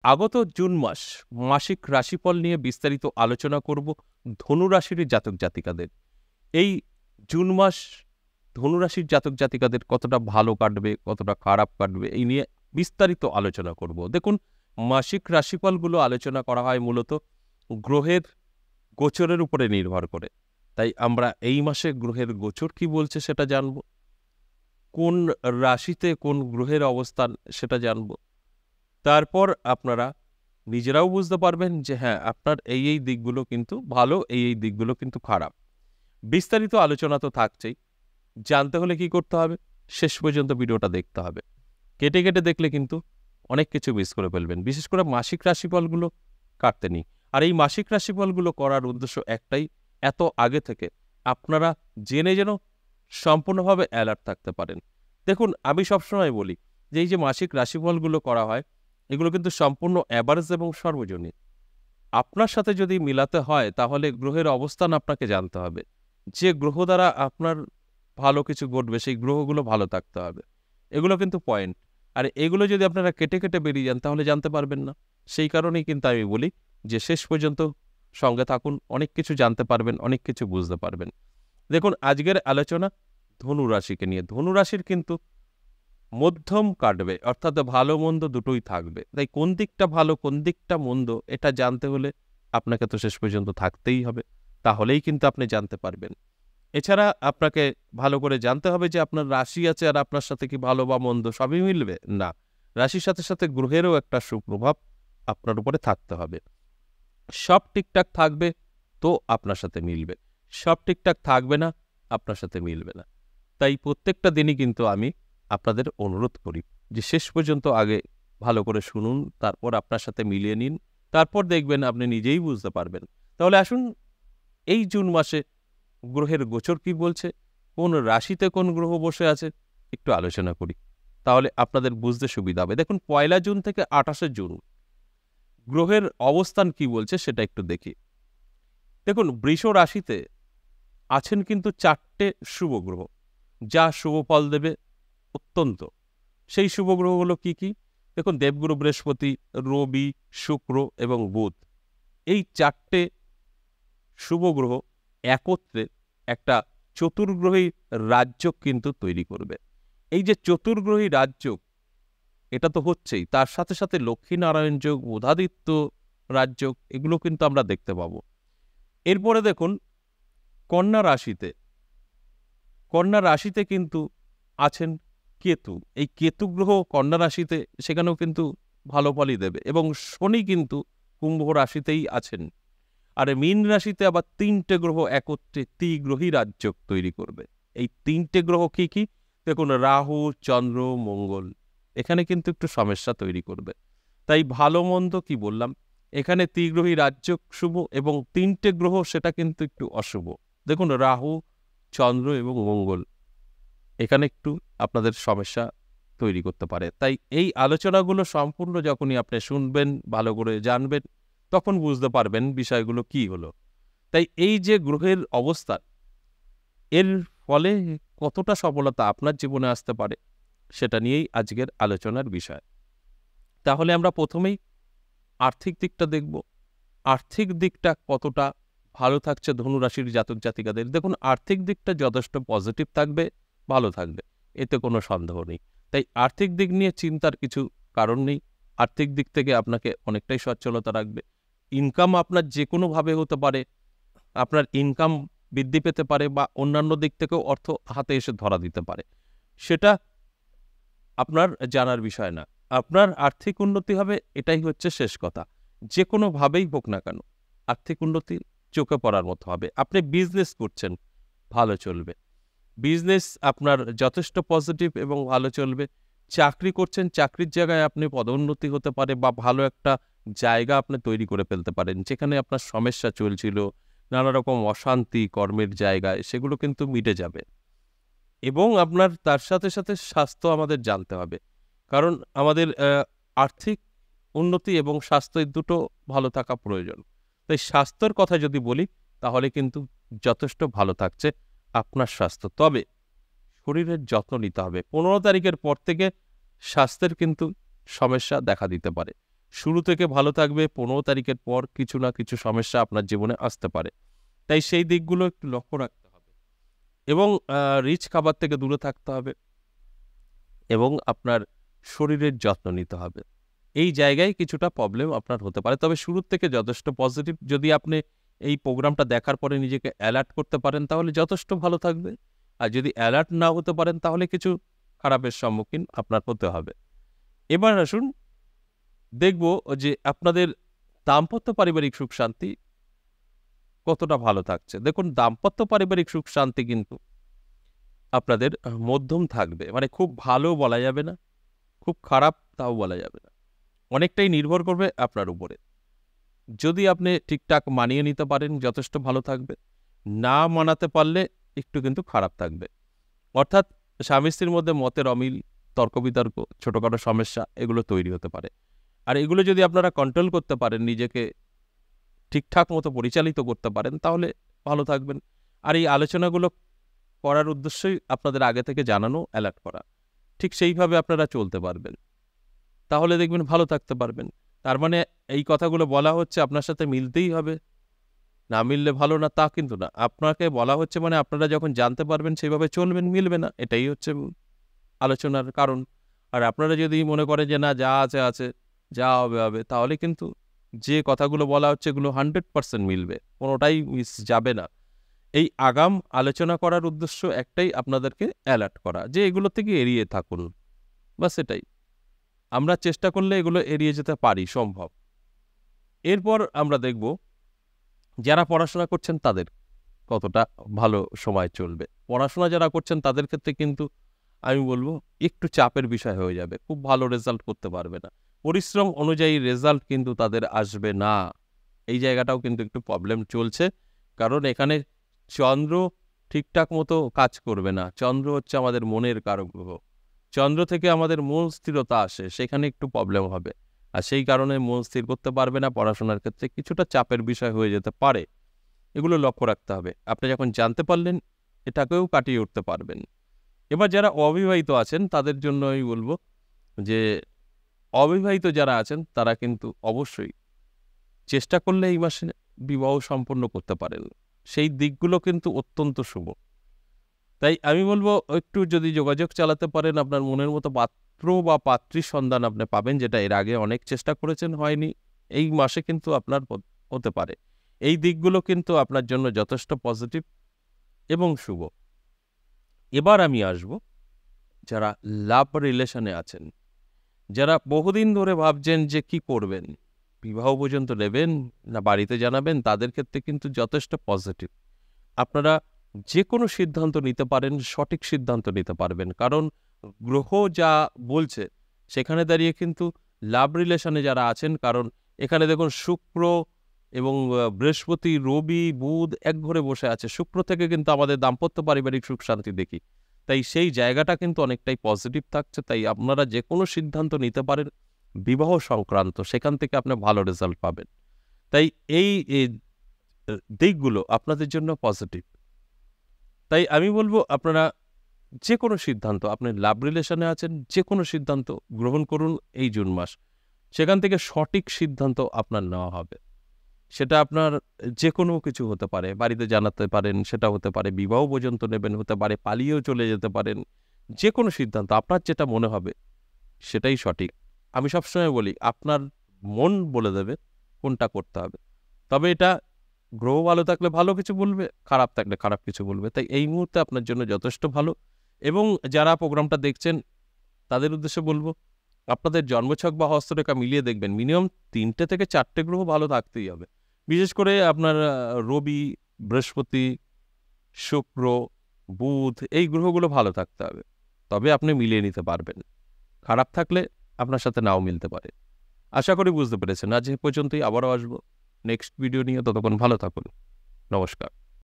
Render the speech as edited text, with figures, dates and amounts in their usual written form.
আগত জুন মাস মাসিক রাশিফল নিয়ে বিস্তারিত আলোচনা করব ধনু রাশির জাতক জাতিকাদের। এই জুন মাস ধনু রাশির জাতক জাতিকাদের কতটা ভালো কাটবে, কতটা খারাপ কাটবে, এই নিয়ে বিস্তারিত আলোচনা করব। দেখুন, মাসিক রাশিফলগুলো আলোচনা করা হয় মূলত গ্রহের গোচরের উপরে নির্ভর করে। তাই আমরা এই মাসে গ্রহের গোচর কি বলছে সেটা জানব, কোন রাশিতে কোন গ্রহের অবস্থান সেটা জানব। তারপর আপনারা নিজেরাও বুঝতে পারবেন যে হ্যাঁ, আপনার এই দিকগুলো কিন্তু ভালো, এই দিকগুলো কিন্তু খারাপ। বিস্তারিত আলোচনা তো থাকছেই। জানতে হলে কি করতে হবে? শেষ পর্যন্ত ভিডিওটা দেখতে হবে। কেটে কেটে দেখলে কিন্তু অনেক কিছু মিস করে ফেলবেন, বিশেষ করে মাসিক রাশিফলগুলো কাটতে নেই। আর এই মাসিক রাশিফলগুলো করার উদ্দেশ্য একটাই, এত আগে থেকে আপনারা জেনে যেন সম্পূর্ণভাবে অ্যালার্ট থাকতে পারেন। দেখুন, আমি সবসময় বলি যে এই যে মাসিক রাশিফলগুলো করা হয়, এগুলো কিন্তু সম্পূর্ণ অ্যাভারেজ এবং সর্বজনীন। আপনার সাথে যদি মিলাতে হয় তাহলে গ্রহের অবস্থান আপনাকে জানতে হবে। যে গ্রহ দ্বারা আপনার ভালো কিছু ঘটবে সেই গ্রহগুলো ভালো থাকতে হবে। এগুলো কিন্তু পয়েন্ট। আর এগুলো যদি আপনারা কেটে কেটে বেরিয়ে যান তাহলে জানতে পারবেন না। সেই কারণেই কিন্তু আমি বলি যে শেষ পর্যন্ত সঙ্গে থাকুন, অনেক কিছু জানতে পারবেন, অনেক কিছু বুঝতে পারবেন। দেখুন, আজকের আলোচনা ধনু রাশিকে নিয়ে। ধনু রাশির কিন্তু মধ্যম কাটবে, অর্থাৎ ভালো মন্দ দুটোই থাকবে। তাই কোন দিকটা ভালো কোন দিকটা মন্দ এটা জানতে হলে আপনাকে তো শেষ পর্যন্ত থাকতেই হবে, তাহলেই কিন্তু আপনি জানতে পারবেন। এছাড়া আপনাকে ভালো করে জানতে হবে যে আপনার রাশি আছে আর আপনার সাথে কি ভালো বা মন্দ সবই মিলবে না। রাশির সাথে সাথে গ্রহেরও একটা সুপ্রভাব আপনার উপরে থাকতে হবে। সব ঠিকঠাক থাকবে তো আপনার সাথে মিলবে, সব ঠিকঠাক থাকবে না, আপনার সাথে মিলবে না। তাই প্রত্যেকটা দিনই কিন্তু আমি আপনাদের অনুরোধ করি যে শেষ পর্যন্ত আগে ভালো করে শুনুন, তারপর আপনার সাথে মিলিয়ে নিন, তারপর দেখবেন আপনি নিজেই বুঝতে পারবেন। তাহলে আসুন, এই জুন মাসে গ্রহের গোচর কি বলছে, কোন রাশিতে কোন গ্রহ বসে আছে একটু আলোচনা করি, তাহলে আপনাদের বুঝতে সুবিধা হবে। দেখুন, 1 জুন থেকে 28 জুন গ্রহের অবস্থান কি বলছে সেটা একটু দেখি। দেখুন, বৃষ রাশিতে আছেন কিন্তু 4টে শুভ গ্রহ, যা শুভ ফল দেবে অত্যন্ত। সেই শুভ গ্রহগুলো কি কি? দেখুন, দেবগুরু বৃহস্পতি, রবি, শুক্র এবং বুধ, এই 4টে শুভ গ্রহ একত্রে একটা চতুর্গ্রহী রাজ্য কিন্তু তৈরি করবে। এই যে চতুর্গ্রহী রাজ্য, এটা তো হচ্ছেই, তার সাথে সাথে লক্ষ্মীনারায়ণ যোগ, বুধাদিত্য রাজ্য, এগুলো কিন্তু আমরা দেখতে পাবো। এরপরে দেখুন, কন্যা রাশিতে কন্যা রাশিতে কিন্তু আছেন কেতু। এই কেতু গ্রহ কন্যা রাশিতে, সেখানেও কিন্তু ভালো ফলই দেবে। এবং শনি কিন্তু কুম্ভ রাশিতেই আছেন। আর মীন রাশিতে আবার 3টে গ্রহ একত্রে ত্রিগ্রহী রাজ্য তৈরি করবে। এই 3টে গ্রহ কি কি? দেখুন, রাহু, চন্দ্র, মঙ্গল, এখানে কিন্তু একটু সমস্যা তৈরি করবে। তাই ভালো মন্দ কি বললাম, এখানে ত্রিগ্রহী রাজ্য শুভ এবং 3টে গ্রহ সেটা কিন্তু একটু অশুভ। দেখুন, রাহু, চন্দ্র এবং মঙ্গল এখানে একটু আপনাদের সমস্যা তৈরি করতে পারে। তাই এই আলোচনাগুলো সম্পূর্ণ যখনই আপনি শুনবেন, ভালো করে জানবেন, তখন বুঝতে পারবেন বিষয়গুলো কি হলো। তাই এই যে গ্রহের অবস্থান, এর ফলে কতটা সফলতা আপনার জীবনে আসতে পারে সেটা নিয়েই আজকের আলোচনার বিষয়। তাহলে আমরা প্রথমেই আর্থিক দিকটা দেখব। আর্থিক দিকটা কতটা ভালো থাকছে ধনুরাশির জাতক জাতিকাদের। দেখুন, আর্থিক দিকটা যথেষ্ট পজিটিভ থাকবে, ভালো থাকবে, এতে কোনো সন্দেহ নেই। তাই আর্থিক দিক নিয়ে চিন্তার কিছু কারণ নেই। আর্থিক দিক থেকে আপনাকে অনেকটাই সচ্ছলতা রাখবে। ইনকাম আপনার যে কোনোভাবে হতে পারে, আপনার ইনকাম বৃদ্ধি পেতে পারে বা অন্যান্য দিক থেকেও অর্থ হাতে এসে ধরা দিতে পারে, সেটা আপনার জানার বিষয় না। আপনার আর্থিক উন্নতি হবে, এটাই হচ্ছে শেষ কথা। যে কোনোভাবেই হোক না কেন, আর্থিক উন্নতি চোখে পড়ার মতো হবে। আপনি বিজনেস করছেন, ভালো চলবে, বিজনেস আপনার যথেষ্ট পজিটিভ এবং ভালো চলবে। চাকরি করছেন, চাকরির জায়গায় আপনি পদোন্নতি হতে পারে বা ভালো একটা জায়গা আপনি তৈরি করে ফেলতে পারেন। যেখানে আপনার সমস্যা চলছিল, নানা রকম অশান্তি কর্মের জায়গায়, সেগুলো কিন্তু মিটে যাবে। এবং আপনার তার সাথে সাথে স্বাস্থ্য আমাদের জানতে হবে, কারণ আমাদের আর্থিক উন্নতি এবং স্বাস্থ্য এই দুটো ভালো থাকা প্রয়োজন। তাই স্বাস্থ্যের কথা যদি বলি, তাহলে কিন্তু যথেষ্ট ভালো থাকছে আপনার স্বাস্থ্য। তবে শরীরের যত্ন নিতে হবে। 15 তারিখের পর থেকে স্বাস্থ্যের কিন্তু সমস্যা দেখা দিতে পারে। শুরু থেকে ভালো থাকবে, 15 তারিখের পর কিছু না কিছু সমস্যা আপনার জীবনে আসতে পারে। তাই সেই দিকগুলো একটু লক্ষ্য রাখতে হবে এবং রিচ খাবার থেকে দূরে থাকতে হবে এবং আপনার শরীরের যত্ন নিতে হবে। এই জায়গায় কিছুটা প্রবলেম আপনার হতে পারে। তবে শুরুর থেকে যথেষ্ট পজিটিভ। যদি আপনি এই প্রোগ্রামটা দেখার পরে নিজেকে অ্যালার্ট করতে পারেন তাহলে যথেষ্ট ভালো থাকবে। আর যদি অ্যালার্ট না হতে পারেন তাহলে কিছু খারাপের সম্মুখীন আপনার হতে হবে। এবার আসুন দেখব যে আপনাদের দাম্পত্য পারিবারিক সুখ শান্তি কতটা ভালো থাকছে। দেখুন, দাম্পত্য পারিবারিক সুখ শান্তি কিন্তু আপনাদের মধ্যম থাকবে। মানে খুব ভালো বলা যাবে না, খুব খারাপ তাও বলা যাবে না। অনেকটাই নির্ভর করবে আপনার উপরে। যদি আপনি ঠিকঠাক মানিয়ে নিতে পারেন যথেষ্ট ভালো থাকবে, না মানাতে পারলে একটু কিন্তু খারাপ থাকবে। অর্থাৎ স্বামী স্ত্রীর মধ্যে মতের অমিল, তর্ক বিতর্ক, ছোটখাটো সমস্যা এগুলো তৈরি হতে পারে। আর এগুলো যদি আপনারা কন্ট্রোল করতে পারেন, নিজেকে ঠিকঠাক মতো পরিচালিত করতে পারেন তাহলে ভালো থাকবেন। আর এই আলোচনাগুলো করার উদ্দেশ্যই আপনাদের আগে থেকে জানানো, অ্যালার্ট করা। ঠিক সেইভাবে আপনারা চলতে পারবেন, তাহলে দেখবেন ভালো থাকতে পারবেন। তার মানে এই কথাগুলো বলা হচ্ছে আপনার সাথে মিলতেই হবে, না মিললে ভালো না তা কিন্তু না। আপনাকে বলা হচ্ছে মানে আপনারা যখন জানতে পারবেন সেইভাবে চলবেন, মিলবে না, এটাই হচ্ছে আলোচনার কারণ। আর আপনারা যদি মনে করেন যে না যা আছে আছে, যা হবে হবে, তাহলে কিন্তু যে কথাগুলো বলা হচ্ছে এগুলো 100% মিলবে, কোনোটাই মিস যাবে না। এই আগাম আলোচনা করার উদ্দেশ্য একটাই, আপনাদেরকে অ্যালার্ট করা যে এগুলো থেকে এড়িয়ে থাকুন, বাস এটাই। আমরা চেষ্টা করলে এগুলো এড়িয়ে যেতে পারি, সম্ভব। এরপর আমরা দেখব যারা পড়াশোনা করছেন তাদের কতটা ভালো সময় চলবে। পড়াশোনা যারা করছেন তাদের ক্ষেত্রে কিন্তু আমি বলবো একটু চাপের বিষয় হয়ে যাবে, খুব ভালো রেজাল্ট করতে পারবে না, পরিশ্রম অনুযায়ী রেজাল্ট কিন্তু তাদের আসবে না। এই জায়গাটাও কিন্তু একটু প্রবলেম চলছে, কারণ এখানে চন্দ্র ঠিকঠাক মতো কাজ করবে না। চন্দ্র হচ্ছে আমাদের মনের কারক গ্রহ, চন্দ্র থেকে আমাদের মন স্থিরতা আসে, সেখানে একটু প্রবলেম হবে। আর সেই কারণে মন স্থির করতে পারবে না, পড়াশোনার ক্ষেত্রে কিছুটা চাপের বিষয় হয়ে যেতে পারে। এগুলো লক্ষ্য রাখতে হবে। আপনি যখন জানতে পারলেন এটাকেও কাটিয়ে উঠতে পারবেন। এবার যারা অবিবাহিত আছেন তাদের জন্য আমি বলবো যে অবিবাহিত যারা আছেন তারা কিন্তু অবশ্যই চেষ্টা করলে এই মাসে বিবাহ সম্পন্ন করতে পারেন। সেই দিকগুলো কিন্তু অত্যন্ত শুভ। তাই আমি বলবো একটু যদি যোগাযোগ চালাতে পারেন, আপনার মনের মতো পাত্র বা পাত্রীর সন্ধান আপনি পাবেন, যেটা এর আগে অনেক চেষ্টা করেছেন হয়নি, এই মাসে কিন্তু আপনার হতে পারে। এই দিকগুলো কিন্তু আপনার জন্য যথেষ্ট পজিটিভ এবং শুভ। এবার আমি আসব যারা লাভ রিলেশনে আছেন, যারা বহুদিন ধরে ভাবছেন যে কি করবেন, বিবাহ পর্যন্ত নেবেন না বাড়িতে জানাবেন, তাদের ক্ষেত্রে কিন্তু যথেষ্ট পজিটিভ। আপনারা যে কোনো সিদ্ধান্ত নিতে পারেন, সঠিক সিদ্ধান্ত নিতে পারবেন, কারণ গ্রহ যা বলছে সেখানে দাঁড়িয়ে কিন্তু লাভ রিলেশনে যারা আছেন, কারণ এখানে দেখুন শুক্র এবং বৃহস্পতি, রবি, বুধ এক ঘরে বসে আছে। শুক্র থেকে কিন্তু আমাদের দাম্পত্য পারিবারিক সুখ শান্তি দেখি, তাই সেই জায়গাটা কিন্তু অনেকটাই পজিটিভ থাকছে। তাই আপনারা যে কোনো সিদ্ধান্ত নিতে পারেন বিবাহ সংক্রান্ত, সেখান থেকে আপনি ভালো রেজাল্ট পাবেন। তাই এই দিকগুলো আপনাদের জন্য পজিটিভ। তাই আমি বলবো আপনারা যে কোনো সিদ্ধান্ত, আপনি লাভ রিলেশনে আছেন, যে কোনো সিদ্ধান্ত গ্রহণ করুন এই জুন মাস। সেখান থেকে সঠিক সিদ্ধান্ত আপনার নেওয়া হবে। সেটা আপনার যে কোনো কিছু হতে পারে, বাড়িতে জানাতে পারেন, সেটা হতে পারে বিবাহ পর্যন্ত নেবেন, হতে পারে পালিয়েও চলে যেতে পারেন। যে কোনো সিদ্ধান্ত আপনার যেটা মনে হবে সেটাই সঠিক। আমি সবসময় বলি আপনার মন বলে দেবে কোনটা করতে হবে। তবে এটা গ্রহ ভালো থাকলে ভালো কিছু বলবে, খারাপ থাকলে খারাপ কিছু বলবে। তাই এই মুহূর্তে আপনার জন্য যথেষ্ট ভালো। এবং যারা প্রোগ্রামটা দেখছেন তাদের উদ্দেশ্যে বলবো আপনাদের জন্মছক বা হস্তরেখা মিলিয়ে দেখবেন মিনিমাম 3টে থেকে 4টে গ্রহ ভালো থাকতেই হবে। বিশেষ করে আপনার রবি, বৃহস্পতি, শুক্র, বুধ এই গ্রহগুলো ভালো থাকতে হবে, তবে আপনি মিলিয়ে নিতে পারবেন। খারাপ থাকলে আপনার সাথে নাও মিলতে পারে। আশা করি বুঝতে পেরেছেন। আজ এ পর্যন্তই, আবারও আসবো নেক্সট ভিডিও নিয়ে। ততক্ষণ ভালো থাকুন। নমস্কার।